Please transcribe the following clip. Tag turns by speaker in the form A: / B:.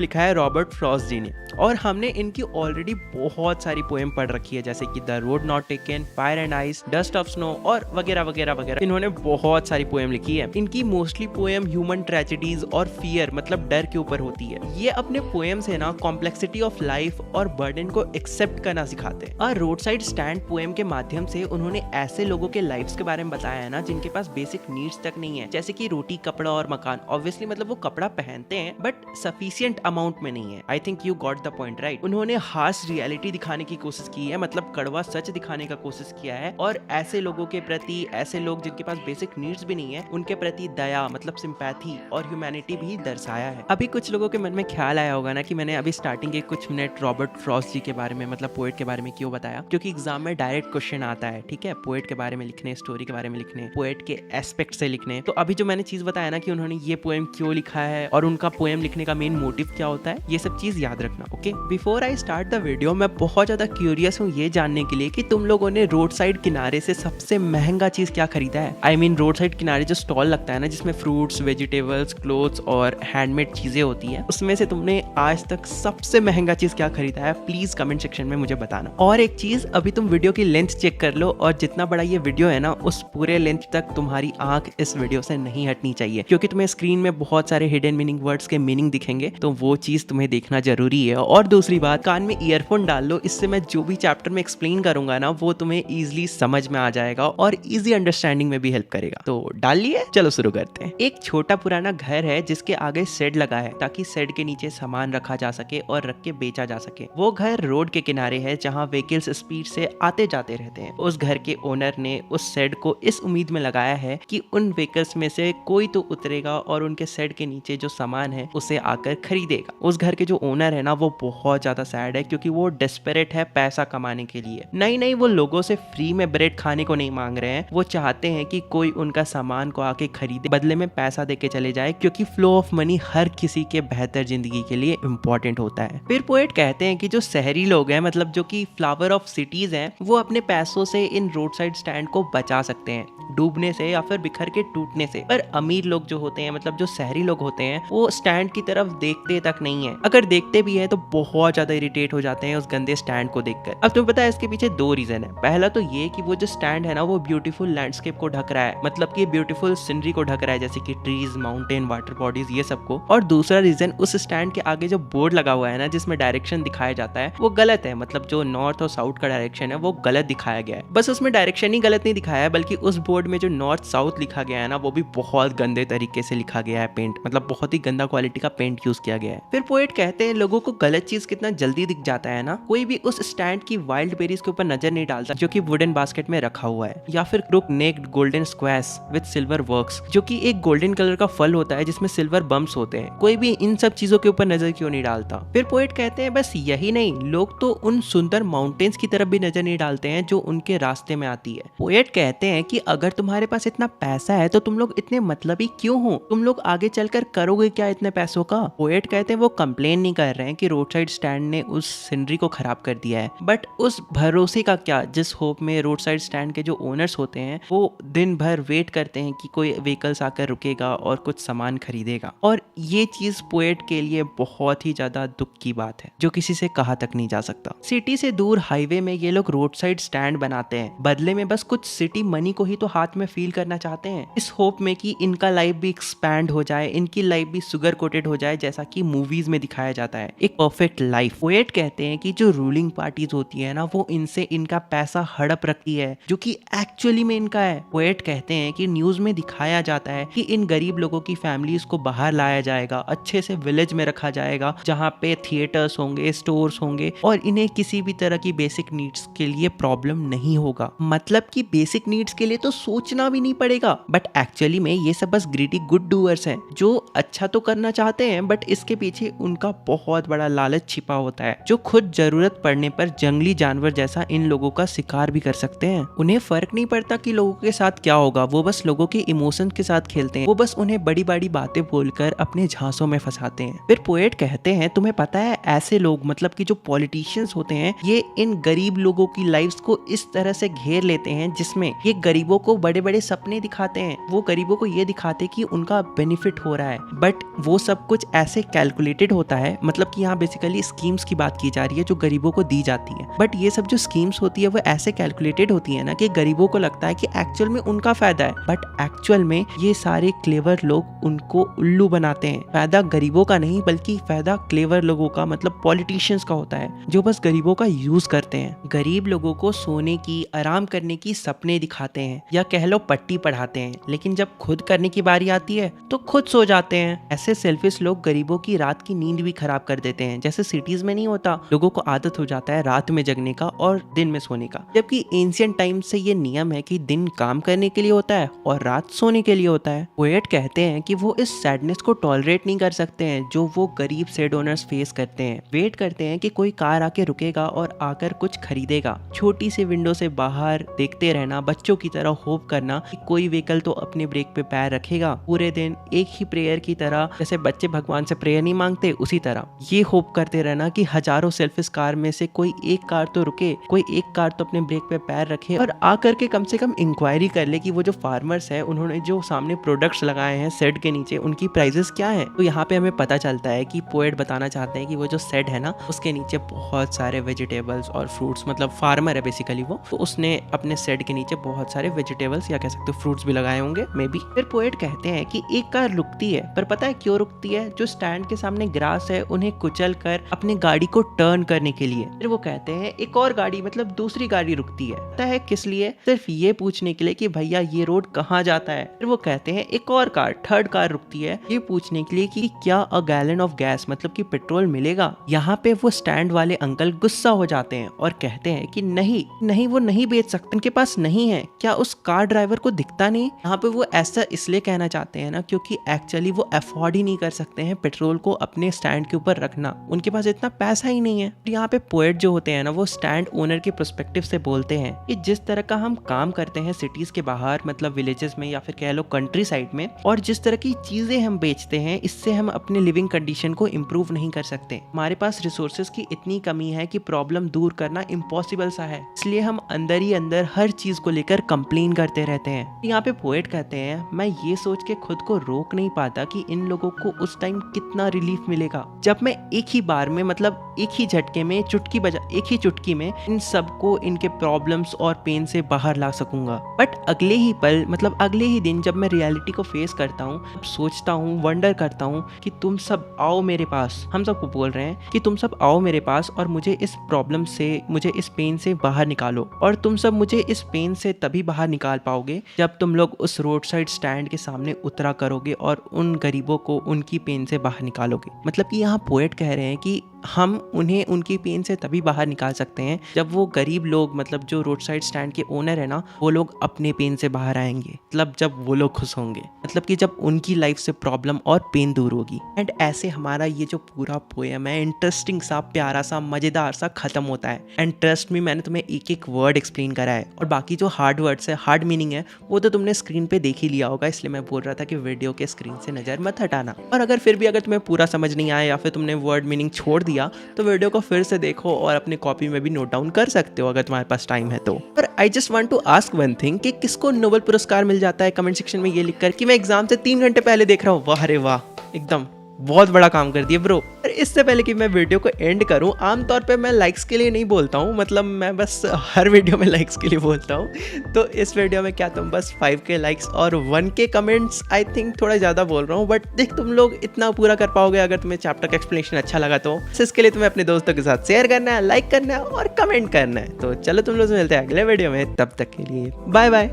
A: लिखा है Robert Frost जी ने, और हमने इनकी ऑलरेडी बहुत सारी पोएम पढ़ रखी है, जैसे कि the road not taken, fire and ice, dust of snow और वगैरह वगैरह वगैरह। इन्होंने बहुत सारी पोएम लिखी है। इनकी मोस्टली पोएम ह्यूमन ट्रेजेडीज और फियर मतलब डर के ऊपर होती है। ये अपने पोएम से ना कॉम्प्लेक्सिटी ऑफ लाइफ और बर्डन को एक्सेप्ट करना सिखाते हैं। और रोड साइड स्टैंड पोएम के माध्यम से उन्होंने ऐसे लोगों के लाइफ्स के बारे में बताया है ना जिनके पास बेसिक नीड्स तक नहीं है, जैसे कि रोटी, कपड़ा और मकान। ऑब्वियसली मतलब वो कपड़ा पहनते हैं बट सफिशिएंट अमाउंट में नहीं है। I think you got the point right. उन्होंने हार्श रियलिटी दिखाने की कोशिश की है, मतलब कड़वा सच दिखाने का कोशिश किया है, और ऐसे लोगों के प्रति, ऐसे लोग जिनके पास बेसिक नीड्स भी नहीं है, उनके प्रति दया मतलब सिंपैथी और ह्यूमैनिटी भी दर्शाया है। अभी कुछ लोगों के मन में ख्याल आया होगा ना कि मैंने अभी स्टार्टिंग के कुछ मिनट रॉबर्ट फ्रॉस्ट जी के बारे में मतलब पोएट के बारे में क्यों बताया, क्योंकि एग्जाम में डायरेक्ट क्वेश्चन आता है, ठीक है, पोएट के बारे में लिखने, स्टोरी के बारे में लिखने, पोएट के एस्पेक्ट से लिखने। तो अभी जो मैंने चीज बताया ना कि उन्होंने ये पोएम क्यों लिखा है और उनका पोएम लिखने का मेन मोटिव क्या होता है, ये सब चीज याद रखना। Okay, before I start the video, मैं बहुत ज्यादा क्यूरियस हूँ ये जानने के लिए कि तुम लोगों ने रोड साइड किनारे से सबसे महंगा चीज क्या खरीदा है। आई मीन रोड साइड किनारे जो स्टॉल लगता है ना जिसमें फ्रूट्स, वेजिटेबल्स, क्लोथ्स और हैंडमेड चीजें होती है, उसमें से तुमने आज तक सबसे महंगा चीज क्या खरीदा है, प्लीज कमेंट सेक्शन में मुझे बताना। और एक चीज, अभी तुम वीडियो की लेंथ चेक कर लो, और जितना बड़ा ये वीडियो है ना उस पूरे लेंथ तक तुम्हारी आंख इस वीडियो से नहीं हटनी चाहिए, क्योंकि तुम्हें स्क्रीन में बहुत सारे हिडन मीनिंग वर्ड्स के मीनिंग दिखेंगे, तो वो चीज तुम्हें देखना जरूरी है। और दूसरी बात, कान में ईयरफोन डाल लो, इससे मैं जो भी चैप्टर में एक्सप्लेन करूंगा ना वो तुम्हें इजीली समझ में आ जाएगा और इजी अंडरस्टैंडिंग में भी हेल्प करेगा। तो डाल लिए, चलो शुरू करते हैं। एक छोटा पुराना घर है जिसके आगे शेड लगा है ताकि शेड के नीचे सामान रखा जा सके और रख के बेचा जा सके। वो घर रोड के किनारे है जहाँ व्हीकल्स स्पीड से आते जाते रहते हैं। उस घर के ओनर ने उस शेड को इस उम्मीद में लगाया है कि उन व्हीकल्स में से कोई तो उतरेगा और उनके शेड के नीचे जो सामान है उसे आकर खरीदेगा। उस घर के जो ओनर है ना वो बहुत ज्यादा सैड है, क्योंकि वो डेस्परेट है पैसा कमाने के लिए। नहीं, वो लोगों से फ्री में ब्रेड खाने को नहीं मांग रहे हैं, वो चाहते हैं कि कोई उनका सामान को आके खरीदे, बदले में पैसा देके चले जाए, क्योंकि फ्लो ऑफ मनी हर किसी के बेहतर जिंदगी के लिए इम्पोर्टेंट होता है। फिर पोएट कहते हैं कि जो शहरी लोग हैं, मतलब जो कि फ्लावर ऑफ सिटीज हैं, वो अपने पैसों से इन रोड साइड स्टैंड को बचा सकते हैं डूबने से या फिर बिखर के टूटने से। पर अमीर लोग जो होते हैं, मतलब जो शहरी लोग होते हैं, वो स्टैंड की तरफ देखते तक नहीं है। अगर देखते भी है तो बहुत ज्यादा इरिटेट हो जाते हैं उस गंदे स्टैंड को देखकर। अब तुम्हें पता है इसके पीछे दो रीजन है। पहला तो ये कि वो जो स्टैंड है ना वो ब्यूटीफुल लैंडस्केप को ढक रहा है, मतलब कि ब्यूटीफुल सीनरी को ढक रहा है, जैसे कि ट्रीज, माउंटेन, वाटर बॉडीज, ये सबको। और दूसरा रीजन, उस स्टैंड के आगे जो बोर्ड लगा हुआ है ना जिसमें डायरेक्शन दिखाया जाता है वो गलत है, मतलब जो नॉर्थ और साउथ का डायरेक्शन है वो गलत दिखाया गया है। बस उसमें डायरेक्शन ही गलत नहीं दिखाया है, बल्कि उस बोर्ड में जो नॉर्थ साउथ लिखा गया है ना वो भी बहुत गंदे तरीके से लिखा गया है। पेंट मतलब बहुत ही गंदा क्वालिटी का पेंट यूज किया गया है। फिर पोएट कहते हैं लोगों को गलत चीज कितना जल्दी दिख जाता है ना। कोई भी उस स्टैंड की वाइल्ड बेरीज के ऊपर नजर नहीं डालता जो कि वुडन बास्केट में रखा हुआ है, या फिर crook necked golden squash with silver works, जो कि एक गोल्डन कलर का फल होता है जिसमें सिल्वर बम्प्स होते हैं। कोई भी इन सब चीजों के ऊपर नजर क्यों नहीं डालता। फिर पोएट कहते हैं बस यही नहीं, लोग तो उन सुंदर माउंटेन्स की तरफ भी नजर नहीं डालते हैं जो उनके रास्ते में आती है। पोएट कहते हैं कि अगर तुम्हारे पास इतना पैसा है तो तुम लोग इतने मतलबी क्यों हो, तुम लोग आगे चलकर करोगे क्या इतने पैसों का। पोएट कहते हैं वो कंप्लेन नहीं कर रहे हैं कि रोड साइड स्टैंड ने उस सीनरी को खराब कर दिया है, बट उस भरोसे का क्या जिस होप में रोड साइड स्टैंड के जो ओनर्स होते हैं वो दिन भर वेट करते हैं कि कोई व्हीकल्स आकर रुकेगा और कुछ सामान खरीदेगा। और ये चीज पोएट के लिए बहुत ही ज्यादा दुख की बात है जो किसी से कहा तक नहीं जा सकता। सिटी से दूर हाईवे में ये लोग रोड साइड स्टैंड बनाते हैं, बदले में बस कुछ सिटी मनी को ही तो हाथ में फील करना चाहते हैं, इस होप में कि इनका लाइफ भी एक्सपैंड हो जाए, इनकी लाइफ भी शुगर कोटेड हो जाए, जैसा कि मूवीज में दिखाया जाता है, एक परफेक्ट लाइफ। पोएट कहते हैं कि जो रूलिंग पार्टीज होती है ना वो इनसे इनका पैसा हड़प रखती है जो कि एक्चुअली में इनका है। पोएट कहते हैं कि न्यूज में दिखाया जाता है कि इन गरीब लोगों की फैमिलीज को बाहर लाया जाएगा, अच्छे से विलेज में रखा जाएगा जहाँ पे थिएटर्स होंगे, स्टोर्स होंगे, और इन्हें किसी भी तरह की बेसिक नीड्स के लिए प्रॉब्लम नहीं होगा। मतलब कि बेसिक नीड्स के लिए तो सोचना भी नहीं पड़ेगा, बट एक्चुअली में ये सब बस ग्रीडी गुड डूअर्स हैं जो अच्छा तो करना चाहते हैं, बट इसके पीछे उनका बहुत बड़ा लालच छिपा होता है, जो खुद जरूरत पड़ने पर जंगली जानवर जैसा इन लोगों का शिकार भी कर सकते हैं। उन्हें फर्क नहीं पड़ता कि लोगों के साथ क्या होगा, वो बस लोगों के इमोशंस के साथ खेलते हैं, वो बस उन्हें बड़ी बड़ी बातें बोलकर अपने झांसों में फंसाते हैं। फिर पोएट कहते हैं तुम्हें पता है ऐसे लोग, मतलब कि जो पॉलिटिशियंस होते हैं, ये इन गरीब लोगों की लाइफ्स को इस तरह से घेर लेते हैं जिसमें ये गरीबों को बड़े बड़े सपने दिखाते हैं, वो गरीबों को ये दिखाते कि उनका बेनिफिट हो रहा है, बट वो सब कुछ ऐसे कैलकुलेटेड होता है, मतलब कि यहाँ बेसिकली स्कीम्स की बात की जा रही है जो गरीबों को दी जाती है, बट ये सब जो स्कीम्स होती है वो ऐसे कैलकुलेटेड होती है ना कि गरीबों को लगता है कि एक्चुअल में उनका फायदा है, बट एक्चुअल में ये सारे क्लेवर लोग उनको उल्लू बनाते हैं। फायदा गरीबों का नहीं बल्कि फायदा क्लेवर लोगों का, मतलब पॉलिटिशियंस का होता है जो बस गरीबों का यूज करते हैं। गरीब लोगों को सोने की, आराम करने की सपने दिखाते हैं या कह लो पट्टी पढ़ाते हैं, लेकिन जब खुद करने की बारी आती है तो खुद सो जाते हैं। ऐसे सेल्फिश लोग गरीबों की रात की नींद भी खराब कर देते हैं। जैसे सिटीज में नहीं होता, लोगों को आदत हो जाता है रात में जगने का और दिन में सोने का, जबकि एंशिएंट टाइम से ये नियम है कि दिन काम करने के लिए होता है और रात सोने के लिए होता है। पोएट कहते हैं कि वो इस सैडनेस को टॉलरेट नहीं कर सकते हैं जो वो गरीब सेड ओनर्स फेस करते हैं। वेट करते हैं कि कोई कार आके रुकेगा और आकर कुछ खरीदेगा। छोटी सी विंडो से बाहर देखते रहना, बच्चों की तरह होप करना कि कोई व्हीकल तो अपने ब्रेक पे पैर रखेगा। पूरे दिन एक ही प्रेयर की तरह, जैसे बच्चे भगवान से प्रेयर नहीं मांगते उसी तरह ये होप करते रहना कि हजारों सेल्फिश कार में से कोई एक कार तो रुके, कोई एक कार तो अपने ब्रेक पे पैर रखे और आकर के कम से कम इंक्वायरी कर ले कि वो जो फार्मर्स है उन्होंने जो सामने प्रोडक्ट्स लगाए हैं शेड के नीचे उनकी प्राइसेस क्या है। तो यहाँ पे हमें पता चलता है कि पोएट बताना चाहते हैं कि वो जो शेड है ना उसके नीचे बहुत सारे वेजिटेबल्स और फ्रूट्स, मतलब फार्मर है बेसिकली वो, तो उसने अपने शेड के नीचे बहुत सारे वेजिटेबल्स या कह सकते हो फ्रूट्स भी लगाए होंगे मे बी। फिर पोएट कहते हैं कि एक कार रुकती है, पर पता है क्यों रुकती है? जो स्टैंड के सामने ग्रास है उन्हें कुचल कर अपनी गाड़ी को टर्न करने के लिए। फिर वो कहते हैं एक और गाड़ी, मतलब दूसरी गाड़ी रुकती है, पता है किस लिए? सिर्फ ये पूछने के लिए कि भैया ये रोड कहाँ जाता है। फिर वो कहते हैं एक और कार, थर्ड कार रुकती है ये पूछने के लिए कि क्या अ गैलन ऑफ गैस, मतलब कि पेट्रोल मिलेगा। यहाँ पे वो स्टैंड वाले अंकल गुस्सा हो जाते हैं और कहते हैं कि नहीं नहीं, वो नहीं बेच सकते, उनके पास नहीं है। क्या उस कार ड्राइवर को दिखता नहीं? यहाँ पे वो ऐसा इसलिए कहना चाहते हैं ना क्योंकि एक्चुअली वो अफोर्ड ही नहीं कर सकते हैं पेट्रोल को अपने स्टैंड के ऊपर रखना, उनके पास इतना पैसा ही नहीं है। यहाँ पे पोएट जो होते हैं ना वो स्टैंड ओनर के पर्सपेक्टिव से बोलते हैं कि जिस तरह का हम काम करते हैं सिटीज के बाहर, मतलब विलेजेस में या फिर कह लो कंट्री साइड में, और जिस तरह की चीजें हम बेचते हैं इससे हम अपने लिविंग कंडीशन को इम्प्रूव नहीं कर सकते। हमारे पास रिसोर्सेज की इतनी कमी है कि प्रॉब्लम दूर करना इम्पॉसिबल सा है, इसलिए हम अंदर ही अंदर हर चीज को लेकर कंप्लेन करते रहते हैं। यहाँ पे पोएट कहते हैं मैं ये सोच के खुद को रोक नहीं पाता कि इन लोगों को उस टाइम कितना रिलीफ मिलेगा जब मैं एक ही बार में, मतलब एक ही झटके में, चुटकी बजा एक ही चुटकी में इन सबको इनके प्रॉब्लम्स और पेन से बाहर ला सकूंगा। बट अगले ही पल, मतलब अगले ही दिन जब मैं रियलिटी को फेस करता हूँ, सोचता हूँ, वंडर करता हूँ कि तुम सब आओ मेरे पास, हम सबको बोल रहे हैं कि तुम सब आओ मेरे पास और मुझे इस प्रॉब्लम से, मुझे इस पेन से बाहर निकालो। और तुम सब मुझे इस पेन से तभी बाहर निकाल पाओगे जब तुम लोग उस रोड साइड स्टैंड के सामने उतरा करोगे और उन गरीबों को उनकी पेन से बाहर निकालोगे। मतलब कि यहाँ पोएट कह रहे हैं कि हम उन्हें उनकी पेन से तभी बाहर निकाल सकते हैं जब वो गरीब लोग, मतलब जो रोड साइड स्टैंड के ओनर है ना, वो लोग अपने पेन से बाहर आएंगे, मतलब जब वो लोग खुश होंगे, मतलब कि जब उनकी लाइफ से प्रॉब्लम और पेन दूर होगी। एंड ऐसे हमारा ये जो पूरा पोएम है इंटरेस्टिंग सा, प्यारा सा, मजेदार सा खत्म होता है। एंड ट्रस्ट मी, मैंने तुम्हें एक एक वर्ड एक्सप्लेन करा है और बाकी जो हार्ड वर्ड्स है, हार्ड मीनिंग है, वो तो तुमने स्क्रीन पे देख ही लिया होगा, इसलिए मैं बोल रहा था कि वीडियो के स्क्रीन से नजर मत हटाना। और अगर फिर भी अगर तुम्हें पूरा समझ नहीं आया या फिर तुमने वर्ड मीनिंग छोड़ दिया तो वीडियो को फिर से देखो और अपने कॉपी में भी नोट डाउन कर सकते हो अगर तुम्हारे पास टाइम है तो। पर I just want to ask one thing कि किसको नोबेल पुरस्कार मिल जाता है कमेंट सेक्शन में ये लिखकर कि मैं एग्जाम से 3 घंटे पहले देख रहा हूँ। वाह रे वाह, एकदम बहुत बड़ा काम कर दिया ब्रो। पर इससे पहले कि मैं वीडियो को एंड करूं, आमतौर पे मैं लाइक्स के लिए नहीं बोलता हूं, मतलब मैं बस हर वीडियो में लाइक्स के लिए बोलता हूं। तो इस वीडियो में क्या तुम बस 5K लाइक्स और 1K कमेंट्स, आई थिंक थोड़ा ज़्यादा बोल रहा हूं, बट देख तुम लोग इतना पूरा कर पाओगे अगर तुम्हें चैप्टर का एक्सप्लेनेशन अच्छा लगा तो। इसके लिए तुम्हें अपने दोस्तों के साथ शेयर करना है, लाइक करना है और कमेंट करना है। तो चलो तुम लोग से मिलते हैं अगले वीडियो में, तब तक के लिए बाय बाय।